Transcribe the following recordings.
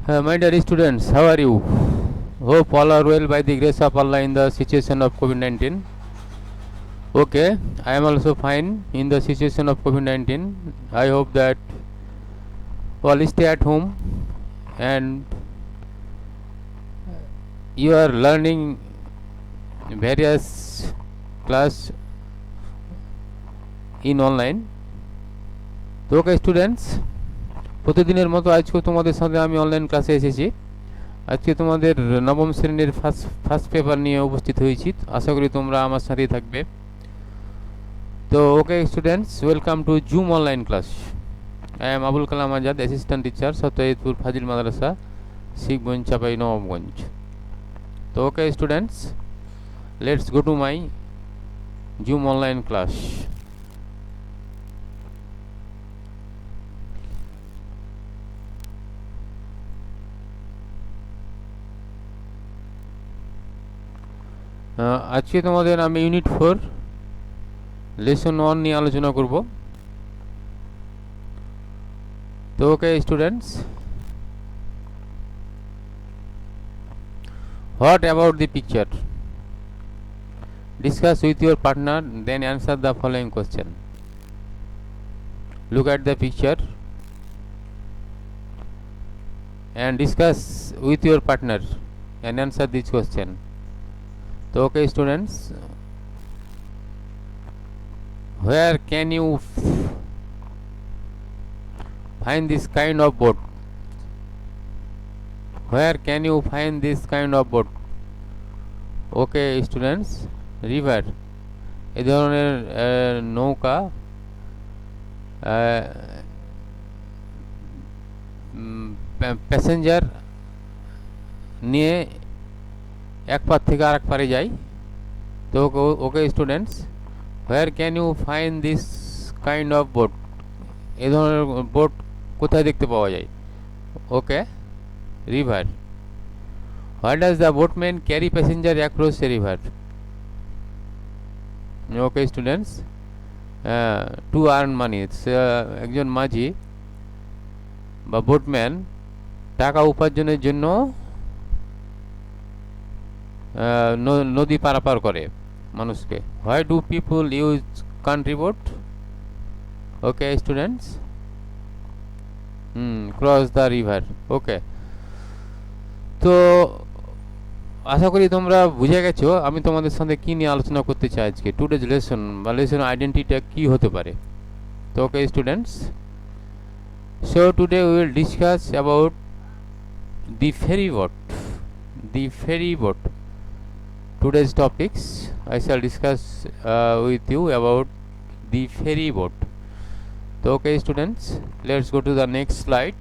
My dear students, how are you? Hope all are well by the grace of Allah in the situation of COVID-19. Okay, I am also fine in the situation of COVID-19. I hope that all stay at home and you are learning various class in online. তো okay students, প্রতিদিনের মতো আজকে তোমাদের সাথে আমি online ক্লাসে এসেছি। আজকে তোমাদের নবম শ্রেণীর ফার্স্ট পেপার নিয়ে উপস্থিত হয়েছি। আশা করি তোমরা আমার সাথেই থাকবে। তো okay students, welcome to Zoom online class. I am Abul Kalam Azad, assistant teacher, Satyajitpur Fazil Madrasa, Shikhganj, Chapai Nawabganj. তো okay students, let's go to my Zoom online class. আজকে তোমাদের আমি ইউনিট 4 লেসন 1 নিয়ে আলোচনা করব। তো okay students, what about the picture? Discuss with your partner, then answer the following question. Look at the picture and discuss with your partner and answer this question. So okay students, where can you find this kind of boat? Where can you find this kind of boat? Okay students, river, এই ধরনের নৌকা passenger নিয়ে এক পার থেকে আরেক পারে যায়। তো okay students, where can you find this kind of boat? এই ধরনের বোট কোথায় দেখতে পাওয়া যায়? Okay, river. What does the boatman carry passenger across a river? Okay students, to earn money. একজন মাঝি বা বোটম্যান টাকা উপার্জনের জন্য নদী পারাপার করে মানুষকে। Why do people use country boat? Okay students, cross the river. Okay, তো আশা করি তোমরা বুঝে গেছো আমি তোমাদের সাথে কী নিয়ে আলোচনা করতে চাই আজকে। টুডেজ লেসন বা লেসন আইডেন্টিটিটা কী হতে পারে? তো okay students, so today we will discuss about the ferry boat. The ferry boat, today's topics I shall discuss with you about the ferry boat. So okay students, let's go to the next slide.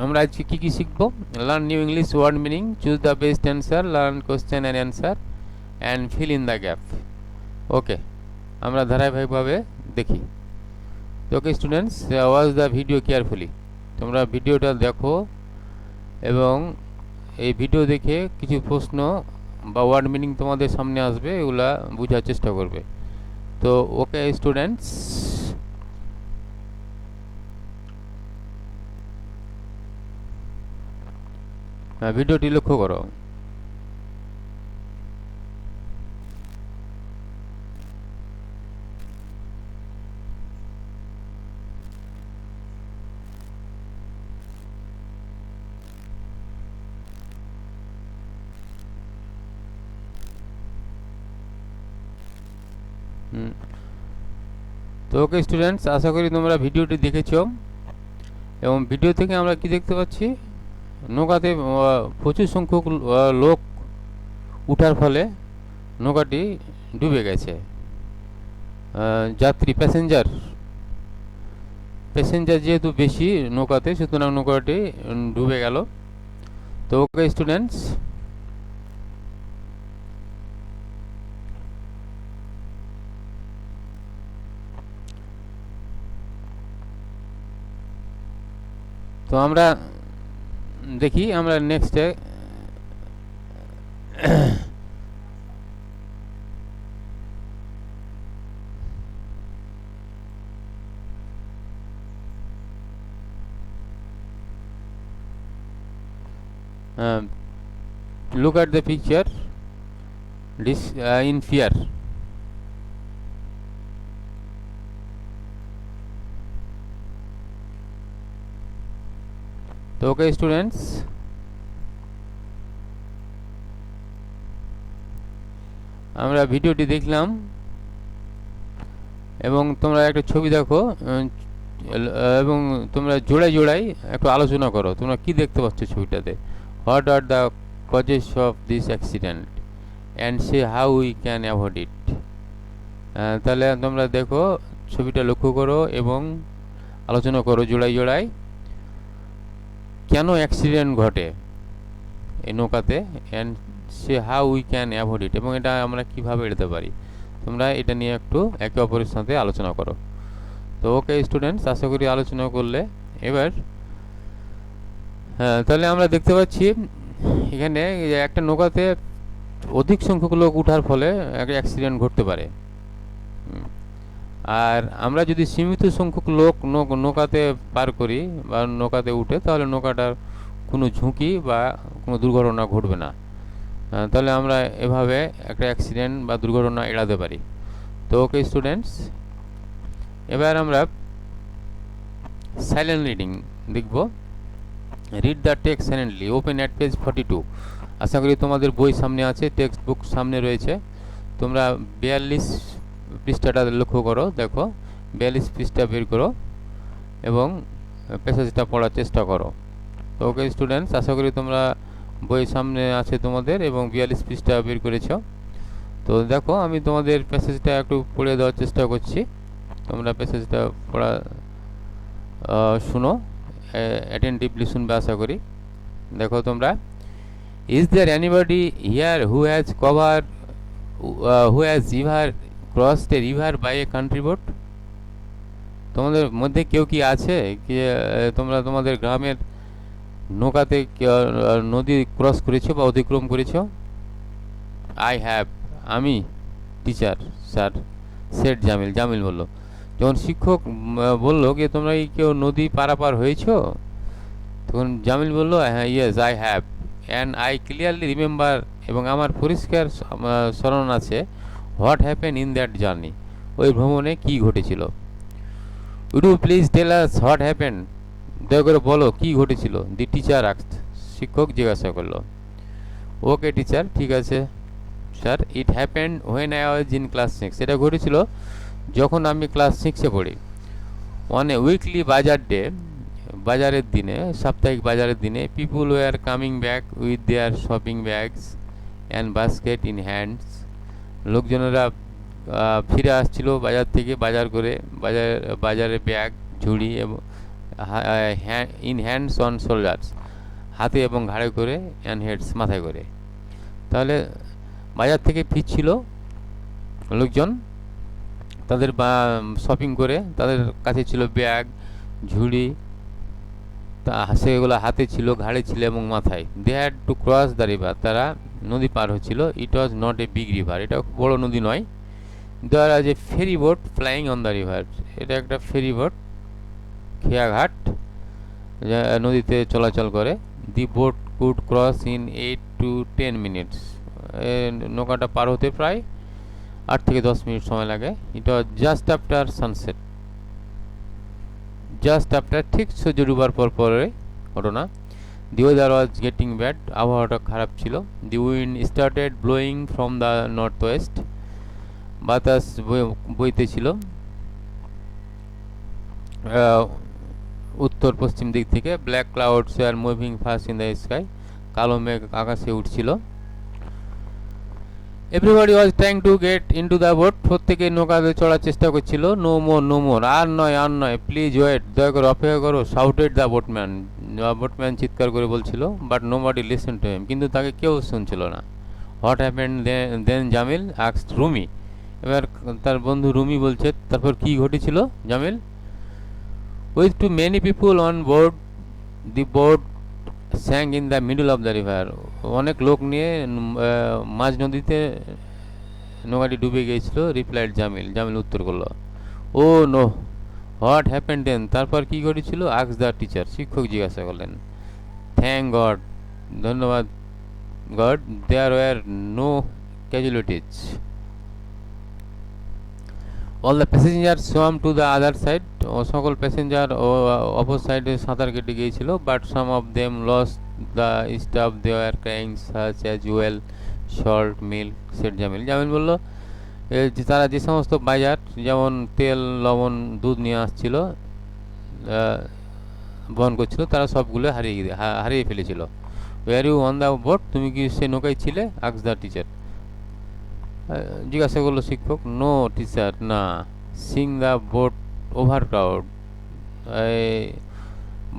আমরা আজকে কি কি শিখব? Learn new English word meaning, choose the best answer, learn question and answer and fill in the gap. Okay, আমরা ধারাবাহিকভাবে দেখি। তো okay students, watch the video carefully. তোমরা ভিডিওটা দেখো এবং এই ভিডিও দেখে কিছু প্রশ্ন বা ওয়ার্ড মিনিং তোমাদের সামনে আসবে, এগুলা বোঝার চেষ্টা করবে। তো ওকে স্টুডেন্টস, ভিডিওটি লক্ষ্য করো। তো ওকে স্টুডেন্টস, আশা করি তোমরা ভিডিওটি দেখেছো এবং ভিডিও থেকে আমরা কি দেখতে পাচ্ছি? নৌকাতে প্রচুর সংখ্যক লোক উঠার ফলে নৌকাটি ডুবে গেছে। যাত্রী প্যাসেঞ্জার যেহেতু বেশি নৌকাতে, সুতরাং নৌকাটি ডুবে গেল। তো ওকে স্টুডেন্টস, তো আমরা দেখি, আমরা নেক্সটে Look at the picture in fear. তো ওকে স্টুডেন্টস, আমরা ভিডিওটি দেখলাম এবং তোমরা একটা ছবি দেখো এবং তোমরা জোড়ায় জোড়ায় একটু আলোচনা করো তোমরা কি দেখতে পাচ্ছ ছবিটাতে। What are the causes of this accident and say how we can avoid ইট। তাহলে তোমরা দেখো ছবিটা লক্ষ্য করো এবং আলোচনা করো জোড়ায় জোড়ায় কেন অ্যাক্সিডেন্ট ঘটে এই নৌকাতে, and say how we can avoid ইট, এবং এটা আমরা কীভাবে এড়াতে পারি। তোমরা এটা নিয়ে একটু একে অপরের সাথে আলোচনা করো। তো ওকে স্টুডেন্টস, আশা করি আলোচনা করলে। এবার তাহলে আমরা দেখতে পাচ্ছি এখানে একটা নৌকাতে অধিক সংখ্যক লোক ওঠার ফলে একটা অ্যাক্সিডেন্ট ঘটতে পারে। আর আমরা যদি সীমিত সংখ্যক লোক নৌকাতে পার করি বা নৌকাতে উঠে, তাহলে নৌকাটার কোনো ঝুঁকি বা কোনো দুর্ঘটনা ঘটবে না। তাহলে আমরা এভাবে একটা অ্যাক্সিডেন্ট বা দুর্ঘটনা এড়াতে পারি। তো ওকে স্টুডেন্টস, এবার আমরা সাইলেন্ট রিডিং দেখব। Read the text silently, open at page 42। আশা করি তোমাদের বই সামনে আছে, টেক্সট বুক সামনে রয়েছে। তোমরা 42 পৃষ্ঠাটা লক্ষ্য করো, দেখো 42 পৃষ্ঠা বের করো এবং প্যাসেজটা পড়ার চেষ্টা করো। তো ওকে স্টুডেন্টস, আশা করি তোমরা বই সামনে আছে তোমাদের এবং 42 পৃষ্ঠা বের করেছো। তো দেখো আমি তোমাদের প্যাসেজটা একটু পড়ে দেওয়ার চেষ্টা করছি, তোমরা প্যাসেজটা পড়া শুনো, অ্যাটেন্টিভলি শুনবে আশা করি। দেখো তোমরা, is there anybody here who has ever crossed a river by a country boat? তোমাদের মধ্যে কেউ কি আছে কি তোমরা তোমাদের গ্রামের নৌকাতে নদী ক্রস করেছো বা অতিক্রম করেছো? আই হ্যাভ, আমি, টিচার স্যার, সেট জামিল বলল। যখন শিক্ষক বলল যে তোমরা কি কেউ নদী পারাপার হয়েছো, তখন জামিল বলল হ্যাঁ, yes I have and I clearly remember, এবং আমার পরিষ্কার স্মরণ আছে what happen in that journey, ওই ভ্রমণে কি ঘটেছিল। Would you please tell us what happen, দয়া করে বলো কি ঘটেছিল। দি টিচার আস্কড, শিক্ষক জিজ্ঞাসা করলো। ওকে টিচার, ঠিক আছে sir. It happened when I was in class 6, এটা ঘটেছিল যখন আমি ক্লাস 6-এ পড়ি। অন এ উইকলি বাজারের দিনে, সাপ্তাহিক বাজারের দিনে, people were coming back with their shopping bags and basket in hands, লোকজনেরা ফিরে আসছিল বাজার থেকে বাজার করে, বাজারে ব্যাগ, ঝুড়ি এবং ইন হ্যান্ডস অন শোল্ডার্স, হাতে এবং ঘাড়ে করে, অ্যান্ড হেডস, মাথায় করে। তাহলে বাজার থেকে ফিরছিল লোকজন, তাদের শপিং করে, তাদের কাছে ছিল ব্যাগ, ঝুড়ি, তা সেগুলো হাতে ছিল, ঘাড়ে ছিল এবং মাথায়। They had to cross the river, তারা নদী পার হচ্ছিল। It was not a big river, এটা বড় নদী নয়। There was a ferry boat flying on the river, এটা একটা ফেরি বোট, খেয়াঘাট, নদীতে চলাচল করে। The boat could cross in 8 to 10 minutes, নৌকাটা পার হতে প্রায় 8 থেকে 10 মিনিট সময় লাগে। It was just after sunset, just after, ঠিক সূর্য ডুবার পরে ঘটনা। The weather was getting bad, আবহাওয়াটা খারাপ ছিল। The wind started blowing from the north west, বাতাস বইতেছিল উত্তর পশ্চিম দিক থেকে। Black clouds are moving fast in the sky, কালো মেঘ আকাশে উঠছিল। Everybody was trying to get into the boat, প্রত্যেকে নৌকাতে চড়ার চেষ্টা করছিল। নো মোর, আর নয়, প্লিজ ওয়েট, দয়া করে অপেক্ষা করো। শাউটেড দ্য বোটম্যান চিৎকার করে বলছিল। But nobody listen to him, কিন্তু তাকে কেউ শুনছিল না। What happened then Jamil asked Rumi, এবার তার বন্ধু রুমি বলছে তারপর কি ঘটেছিল। Jamil, with too many people on board the boat sank in the middle of the river, অনেক লোক নিয়ে মাঝ নদীতে নৌকাটি ডুবে গিয়েছিল। রিপ্লাইড জামিল উত্তর করলো। Oh no, what happened then, তারপর কি ঘটেছিল। আস্কড দ্য টিচার, শিক্ষক জিজ্ঞাসা করলেন। থ্যাংক গড ধন্যবাদ god, there were no casualties. All the passenger swam to the other side, সকল প্যাসেঞ্জার ও অপর সাইডে সাঁতার কেটে গিয়েছিল। But some of them lost the stuff they are crying such as oil salt milk, said Jamil. Jamil বলল যে তারা যে সমস্ত বাজার যেমন তেল, লবণ, দুধ নিয়ে আসছিল, বহন করছিল, তারা সবগুলো হারিয়ে ফেলেছিল। Were you on the boat, তুমি কি সে নৌকায় ছিলে? আক্স দ্য টিচার, জিজ্ঞাসা করলো শিক্ষক। নো টিচার, না। Seeing the boat over crowd,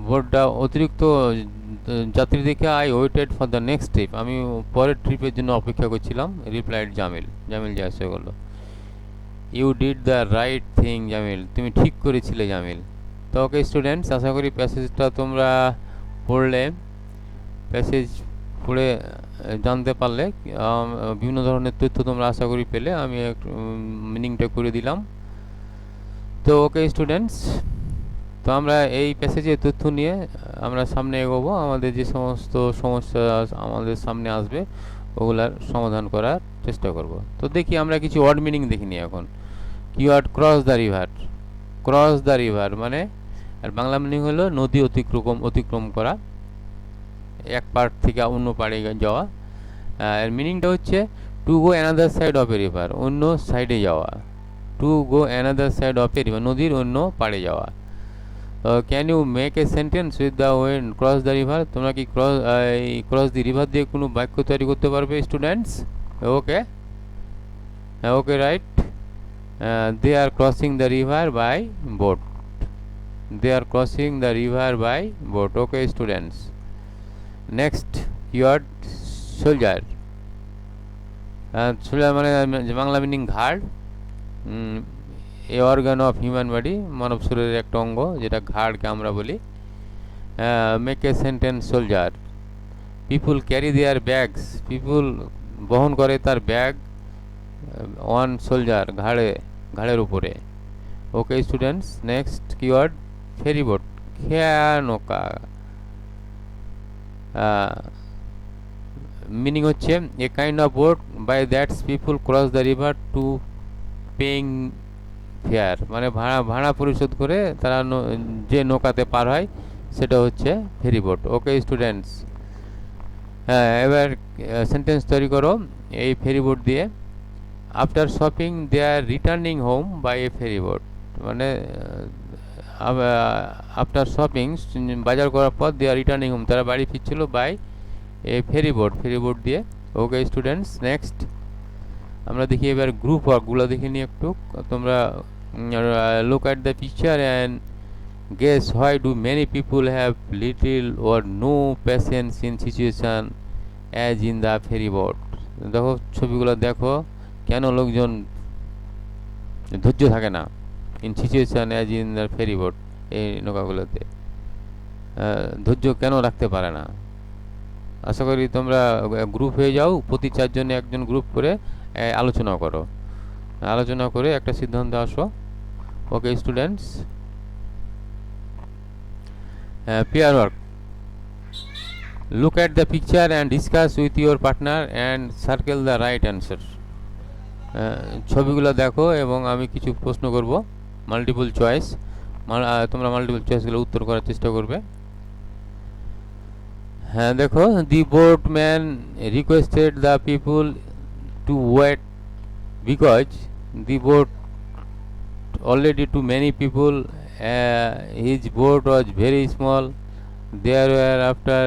বোটটা অতিরিক্ত যাত্রী দেখে I waited for the next trip, আমি পরের ট্রিপের জন্য অপেক্ষা করছিলাম। রিপ্লাইড জামিল, জামিল জিজ্ঞাসা করলো। You did the right thing Jamil, তুমি ঠিক করেছিলে জামিল। তো ওকে স্টুডেন্টস, আশা করি প্যাসেজটা তোমরা পড়লে, প্যাসেজ পড়ে জানতে পারলে, বিভিন্ন ধরনের তথ্য তোমরা আশা করি পেলে। আমি মিনিংটা করে দিলাম। তো ওকে স্টুডেন্টস, তো আমরা এই প্যাসেজের তথ্য নিয়ে আমরা সামনে এগোবো। আমাদের যে সমস্ত সমস্যা আমাদের সামনে আসবে ওগুলার সমাধান করার চেষ্টা করব। তো দেখি আমরা কিছু ওয়ার্ড মিনিং দেখিনি এখন। Keyword cross the river, cross the river মানে, আর বাংলা মিনিং হলো নদী অতিক্রম করা, এক পাড় থেকে অন্য পাড়ে যাওয়া। এর মিনিংটা হচ্ছে to go another side of a river, অন্য সাইডে যাওয়া। To go another side of a river, নদীর অন্য পাড়ে যাওয়া। Can you make a sentence with the when cross the river, তোমরা কি ক্রস দি রিভার দিয়ে কোনো বাক্য তৈরি করতে পারবে students? Okay, okay right. They R crossing the river by boat, they R crossing the river by boat. Okay students, next keyword soldier. Soldier মানে Bangla meaning ঘাড়, এ অর্গান অফ হিউম্যান বডি, মানব শরীরের একটা অঙ্গ যেটা ঘাড়কে আমরা বলি। Make a sentence soldier. People carry there bags, পিপুল বহন করে তার ব্যাগ, ওয়ান সোলজার ঘাড়ের উপরে। ওকে স্টুডেন্টস, নেক্সট কিওয়ার্ড ফেরিবোট, খেয়া নৌকা। মিনিং হচ্ছে a kind of boat by that's people cross the river to paying fare, মানে ভাড়া পরিশোধ করে তারা যে নৌকাতে পার হয় সেটা হচ্ছে ফেরিবোট। ওকে স্টুডেন্টস, এবার সেন্টেন্স তৈরি করো এই ফেরিবোট দিয়ে। After shopping they are returning home by a ferryboat, মানে আফটার শপিং বাজার করার পর দে আর রিটার্নিং হোম, তারা বাড়ি ফিরছিল বাই এ ফেরিবোট দিয়ে। ওকে স্টুডেন্টস, নেক্সট আমরা দেখি এবার গ্রুপ ওয়ার্কগুলো দেখে নিই একটু। তোমরা look at the picture and guess why do many people have little or no patience in situation as in the ferry boat। দেখো ছবিগুলো দেখো, কেন লোকজন ধৈর্য থাকে না in situation as in the ferry boat, এই নৌকাগুলোতে ধৈর্য কেন রাখতে পারে না। আশা করি তোমরা গ্রুপ হয়ে যাও, প্রতি 4 জনে একজন গ্রুপ করে আলোচনা করো, আলোচনা করে একটা সিদ্ধান্তে আসো। Okay students, pair work. Look at the picture and discuss with your partner and circle the right answer. ছবিগুলো দেখো এবং আমি কিছু প্রশ্ন করব, মাল্টিপল চয়েস, তোমরা মাল্টিপল চয়েসগুলো উত্তর করার চেষ্টা করবে। হ্যাঁ দেখো, the boatman requested the people to wait because the boat already too many people, his boat was very small, there were after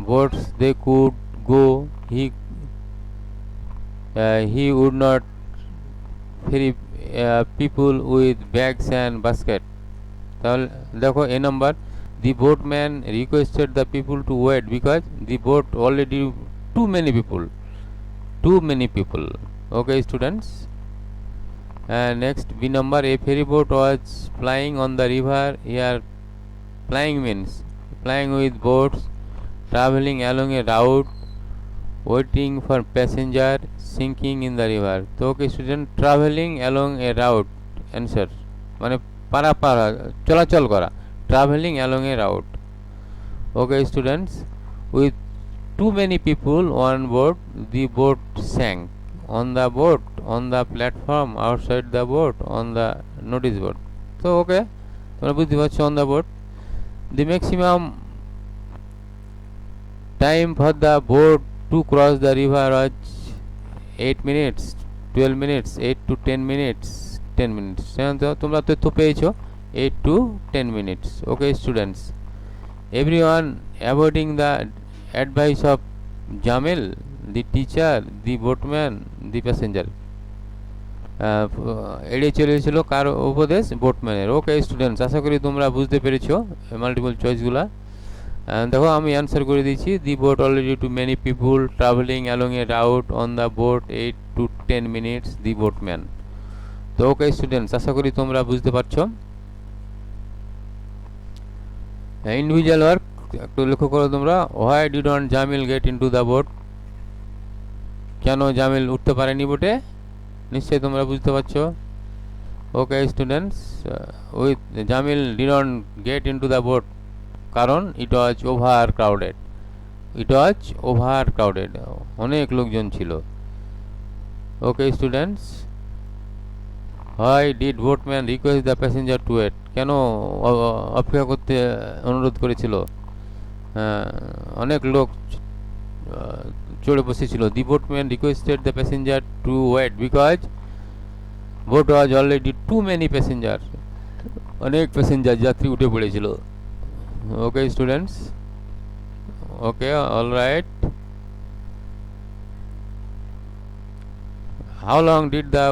boats they could go, he would not ferry people with bags and basket। তাহলে দেখো এ number, the boatman requested the people to wait because the boat already too many people। Okay students, next B number, a ferry boat was plying on the river. Here plying means plying with boats traveling along a route, waiting for passenger, sinking in the river। তো okay student, traveling along a route answer মানে পারাপার চলাচল করা, traveling along a route। Okay students, with too many people on board, the boat sank. On the boat, on the platform, outside the boat, on the notice board. তো ওকে, তোমরা বুঝতে পারছো on the boat. The maximum time for the boat to cross the river was 8 minutes, 12 minutes, 8 to 10 minutes, 10 minutes। তো তোমরা তথ্য পেয়েছো 8 to 10 minutes। Okay students, everyone avoiding the advice of Jamil, the teacher, the boatman, the passenger। এড়িয়ে চলেছিল কার উপদেশ? বোটম্যানের। Okay students, আশা করি তোমরা বুঝতে পেরেছো মাল্টিপল চয়েসগুলা। দেখো আমি অ্যান্সার করে দিচ্ছি, the boat already too many people travelling along a route on the boat 8 to 10 minutes, the boatman. তো ওকে স্টুডেন্টস, আশা করি তোমরা বুঝতে পারছো। ইন্ডিভিজুয়াল ওয়ার্ক একটু লক্ষ্য করো তোমরা। Why didn't Jamil get into the boat? কেন জামিল উঠতে পারেনি বোটে? নিশ্চয়ই তোমরা বুঝতে পারছো। Okay students, with Jamil didn't get into the boat কারণ it was over crowded. It was over crowded, অনেক লোকজন ছিল। Okay students, why did boatman request the passenger to wait? কেন অপেক্ষা করতে অনুরোধ করেছিল? অনেক লোক চড়ে বসেছিল। The boatman requested the passenger to wait because boat was already too many passenger. অনেক প্যাসেঞ্জার যাত্রী উঠে পড়েছিল। Okay students, okay all right. How long did the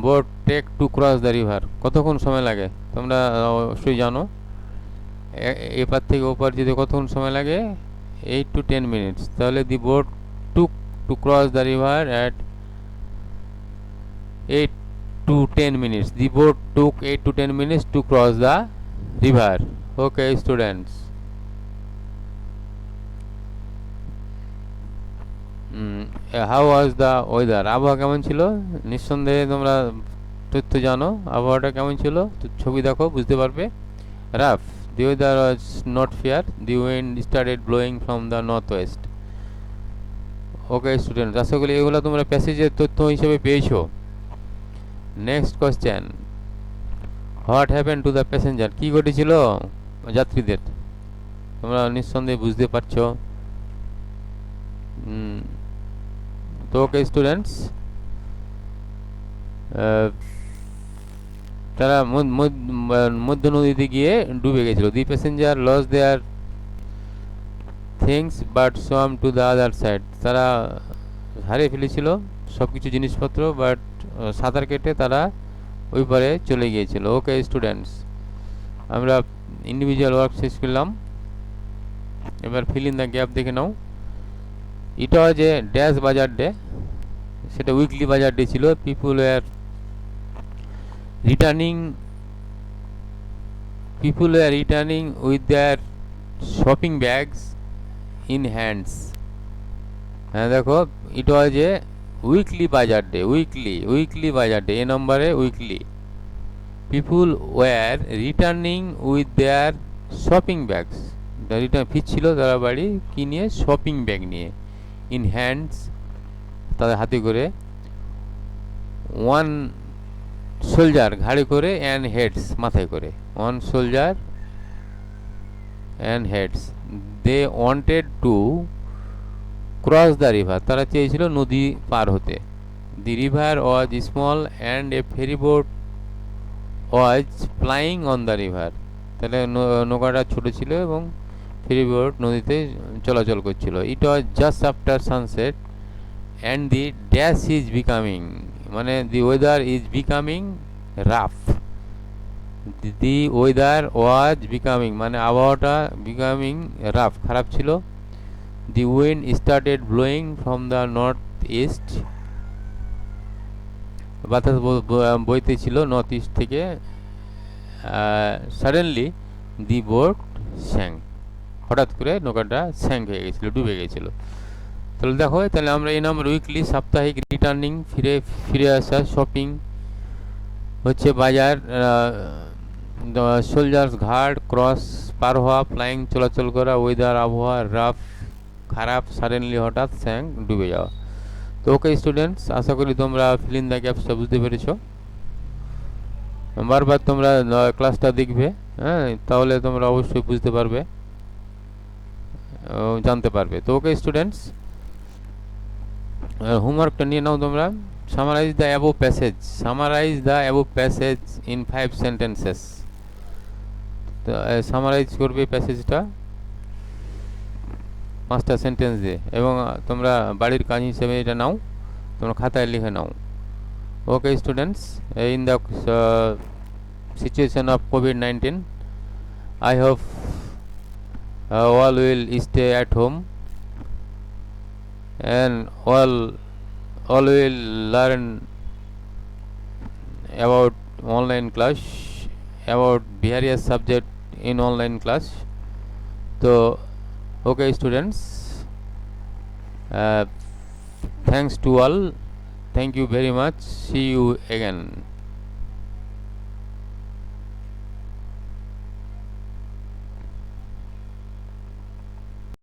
boat take to cross the river? কতক্ষণ সময় লাগে? তোমরা অবশ্যই জানো, এপার থেকে ওপার যেতে কতক্ষণ সময় লাগে? 8 to 10 minutes। তাহলে the boat took to cross the river at 8 to 10 minutes। The boat took 8 to 10 minutes to cross the river. Okay students, how was the weather? আবহাওয়া কেমন ছিল? নিঃসন্দেহে তোমরা তথ্য জানো আবহাওয়াটা কেমন ছিল। তো ছবি দেখো বুঝতে পারবে। Rough, the weather was not fair, the wind started blowing from the northwest। Okay student, আশা করি এগুলো তোমরা প্যাসেজের তথ্য হিসেবে পেয়েছো। Next question, what happen to the passenger? কী ঘটেছিল যাত্রীদের? তোমরা নিঃসন্দেহে বুঝতে পারছো। তো ওকে স্টুডেন্টস, তারা মধ্য নদীতে গিয়ে ডুবে গেছিল। The passenger lost their things but swam to the other side. তারা হারিয়ে ফেলেছিল সব কিছু জিনিসপত্র, বাট সাঁতার কেটে তারা ওই পারে চলে গিয়েছিল। ওকে স্টুডেন্টস, আমরা ইন্ডিভিজুয়াল ওয়ার্ক শেষ করলাম। এবার ফিল ইন দ্য গ্যাপ দেখে নাও। It was a dash bazaar day, সেটা উইকলি বাজার ডে ছিল। People were returning with their shopping bags in hands. হ্যাঁ দেখো, it was a weekly bazaar day. Weekly bazaar day, A নম্বরে weekly. People were returning with their shopping bags, return ফিরছিল তারা বাড়ি কি নিয়ে? শপিং ব্যাগ নিয়ে। ইন হ্যান্ডস, তাদের হাতে করে। ওয়ান সোলজার, ঘাড়ে করে। অ্যান্ড হেডস, মাথায় করে। One soldier and heads. They wanted to cross the river, তারা চেয়েছিল নদী পার হতে। The river was small and a ferry boat was plying on the river. তাহলে নৌকাটা ছোট ছিল এবং ফেরি বোট নদীতে চলাচল করছিল। It was just after sunset and the dash is becoming, মানে the weather is becoming rough. The weather was becoming মানে আবহাওয়াটা বিকামিং রাফ, খারাপ ছিল। The wind started blowing from the north east, বাতাস বইতে ছিল নর্থ ইস্ট থেকে। Suddenly the boat sank, হঠাৎ করে নৌকাটা স্যাঙ্ক হয়ে গেছিল, ডুবে গেছিল। তাহলে দেখো, তাহলে আমরা এই নাম্বার উইকলি, সাপ্তাহিক, রিটার্নিং ফিরে আসা, শপিং হচ্ছে বাজার, সোলজার্স ঘাট, ক্রস পার হওয়া, ফ্লাইং চলাচল করা, ওয়েদার আবহাওয়া, রাফ খারাপ, সাডেনলি হঠাৎ, স্যাং ডুবে যাওয়া। তো ওকে স্টুডেন্টস, আশা করি তোমরা ফিল ইন দ্য গ্যাপসটা বুঝতে পেরেছো। বারবার তোমরা ক্লাসটা দেখবে, হ্যাঁ, তাহলে তোমরা অবশ্যই বুঝতে পারবে, জানতে পারবে। তো ওকে স্টুডেন্টস, হোমওয়ার্কটা নিয়ে নাও তোমরা। Summarise the above passage, summarise the above passage in 5 sentences. তো সামারাইজ করবে প্যাসেজটা 5টা সেন্টেন্স দিয়ে, এবং তোমরা বাড়ির কাজ হিসেবে এটা নাও, তোমরা খাতায় লিখে নাও। Okay students, in the situation of COVID-19, I hope all will stay at home, and all will learn about online class, about various subject in online class. So okay students, uh, thanks to all, thank you very much, see you again.